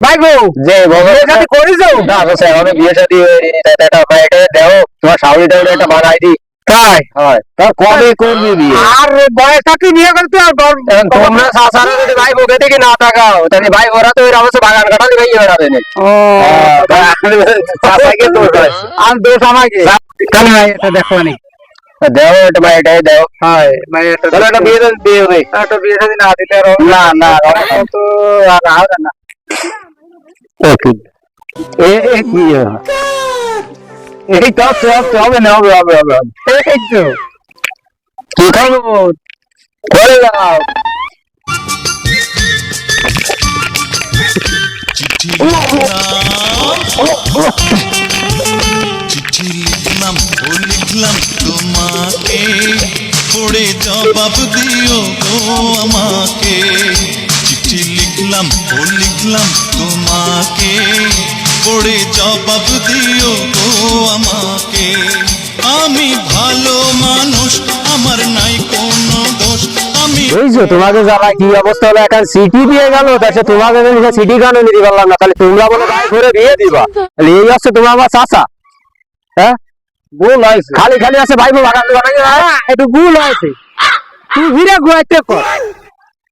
ভাইবো যে বিয়ে শাদী করেছো? না স্যার আমি বিয়ে শাদী একটা এটা দেও তোমার শাওরিটা একটা বানাই দি তাই হয় তা কবে করবি বিয়ে আর বয়স থাকতে বিয়ে করতে আর এখন তোমরা সাসারা যদি ভাই বকে থেকে না তাকাও তাহলে ভাই ওরা তো এর অবশ্য বাগান কাটালি ভাই ওরা দেনে ও সাসাকে তো আর দোষ আমাকে কেন ভাই এটা দেখো নি দেও এটা ভাই এটাই দেও হয় ভাই এটা তাহলে একটা বিয়ে দিয়ে হবে একটা বিয়ে শাদী না দিলে আর না না তো আর হবে না ওকে এই কি এই তো হবে না হবে হবে হবে এই তো কি খাবো করে দাও চিঠি লিখলাম ও লিখলাম তোমাকে পড়ে জবাব দিও গো আমাকে চিঠি লিখলাম ও লিখলাম তোমাকে পড়ে জবাব দিও গো আমাকে আমি ভালো মানুষ আমার নাই কোনো দোষ আমি বুঝছো তোমাকে জ্বালা কি অবস্থা হলো এখন সিটি দিয়ে গেল তাছে তোমাকে সিটি কেন নিতে পারলাম না তাহলে তোমরা বলে ভাই করে দিয়ে দিবা তাহলে এই হচ্ছে তোমার আমার চাচা হ্যাঁ ভুল হয়েছে খালি খালি আছে ভাই বাগান বাগান একটু ভুল হয়েছে তুই হিরে গুয়াইতে কর